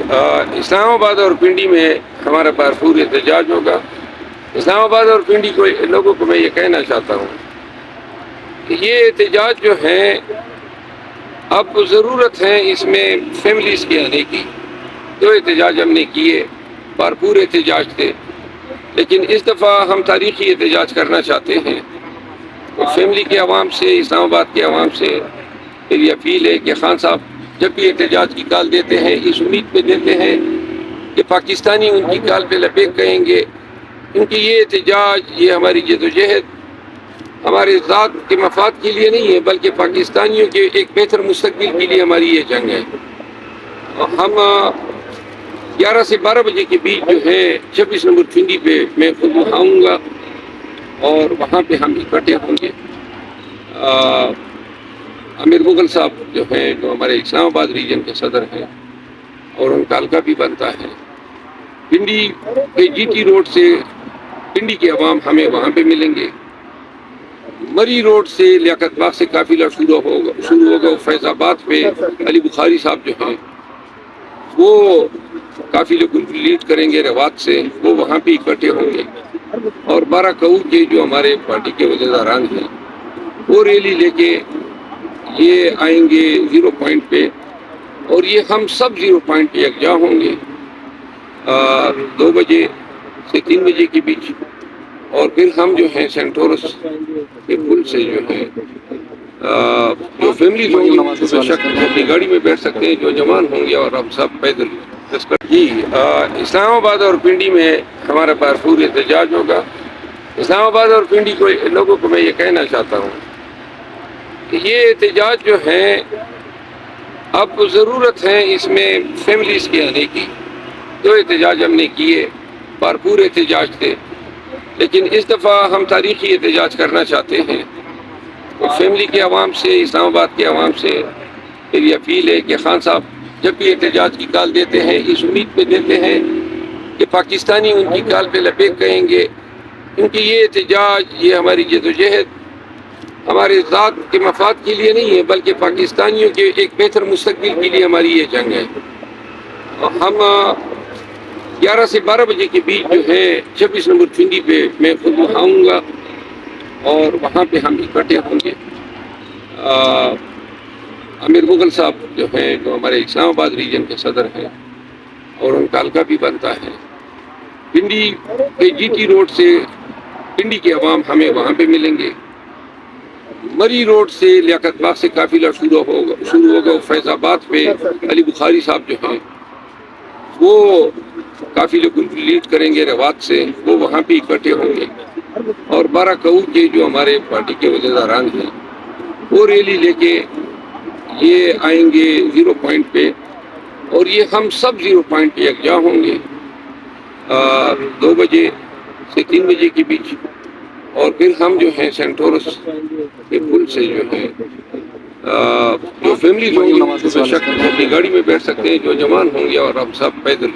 اسلام آباد اور پنڈی میں ہمارا بھرپور احتجاج ہوگا۔ اسلام آباد اور پنڈی کو لوگوں کو میں یہ کہنا چاہتا ہوں کہ یہ احتجاج جو ہیں اب ضرورت ہے اس میں فیملیز کے آنے کی۔ جو احتجاج ہم نے کیے بھرپور احتجاج تھے، لیکن اس دفعہ ہم تاریخی احتجاج کرنا چاہتے ہیں۔ فیملی کے عوام سے، اسلام آباد کے عوام سے میری اپیل ہے کہ خان صاحب جب بھی احتجاج کی کال دیتے ہیں اس امید پہ دیتے ہیں کہ پاکستانی ان کی کال پہ لبیک کہیں گے، کیونکہ یہ احتجاج، یہ ہماری جدوجہد ہمارے ذات کے مفاد کے لیے نہیں ہے، بلکہ پاکستانیوں کے ایک بہتر مستقبل کے لیے ہماری یہ جنگ ہے۔ ہم 11 سے 12 بجے کے بیچ جو ہے 26 نمبر پنڈی پہ میں خود آؤں گا اور وہاں پہ ہم اکٹھے ہوں گے۔ امیر مغل صاحب جو ہیں، جو ہمارے اسلام آباد ریجن کے صدر ہیں، اور ان کا حلقہ بھی بنتا ہے پنڈی کے جی ٹی روڈ سے، پنڈی کے عوام ہمیں وہاں پہ ملیں گے۔ مری روڈ سے لیاقت باغ سے قافلہ شروع ہوگا۔ فیض آباد پہ علی بخاری صاحب جو ہیں وہ قافلے کو لیڈ کریں گے روات سے، وہ وہاں پہ اکٹھے ہوں گے۔ اور 12 کعو کے جو ہمارے پارٹی کے عہدیداران ہیں وہ ریلی لے کے یہ آئیں گے 0 پوائنٹ پہ، اور یہ ہم سب 0 پوائنٹ پہ یکجا ہوں گے 2 بجے سے 3 بجے کے بیچ۔ اور پھر ہم جو ہیں سینٹورس کے پل سے جو ہے جو فیملی ہوں گی بے شک اپنی گاڑی میں بیٹھ سکتے ہیں، جو جوان ہوں گے، اور ہم سب پیدل جی اسلام آباد اور پنڈی میں ہمارا بھرپور احتجاج ہوگا۔ اسلام آباد اور پنڈی کو لوگوں کو میں یہ کہنا چاہتا ہوں کہ یہ احتجاج جو ہیں اب ضرورت ہے اس میں فیملیز کے آنے کی۔ جو احتجاج ہم نے کیے بھرپور احتجاج تھے، لیکن اس دفعہ ہم تاریخی احتجاج کرنا چاہتے ہیں۔ فیملی کے عوام سے، اسلام آباد کے عوام سے میری اپیل ہے کہ خان صاحب جب بھی احتجاج کی کال دیتے ہیں اس امید پہ دیتے ہیں کہ پاکستانی ان کی کال پہ لبیک کہیں گے، کیونکہ یہ احتجاج، یہ ہماری جدوجہد ہمارے ذات کے مفاد کے لیے نہیں ہے، بلکہ پاکستانیوں کے ایک بہتر مستقبل کے لیے ہماری یہ جنگ ہے۔ ہم 11 سے 12 بجے کے بیچ جو ہے 26 نمبر پنڈی پہ میں خود آؤں گا اور وہاں پہ ہم اکٹھے ہوں گے۔ امیر مغل صاحب جو ہیں، جو ہمارے اسلام آباد ریجن کے صدر ہیں، اور ان کا حلقہ بھی بنتا ہے پنڈی کے جی ٹی روڈ سے، پنڈی کے عوام ہمیں وہاں پہ ملیں گے۔ مری روڈ سے لیاقت باغ سے قافلہ شروع ہوگا۔ فیض آباد پہ علی بخاری صاحب جو ہیں وہ قافلے کو لیڈ کریں گے روات سے، وہ وہاں پہ اکٹھے ہوں گے۔ اور 12 کعو کے جو ہمارے پارٹی کے عہدیداران ہیں وہ ریلی لے کے یہ آئیں گے 0 پوائنٹ پہ، اور یہ ہم سب 0 پوائنٹ پہ یکجا ہوں گے 2 بجے سے 3 بجے کے بیچ۔ اور پھر ہم جو ہیں سینٹورس کے پل سے جو ہے جو فیملی ہوں گی بے شک اپنی گاڑی میں بیٹھ سکتے ہیں، جو جوان ہوں گے، اور ہم سب پیدل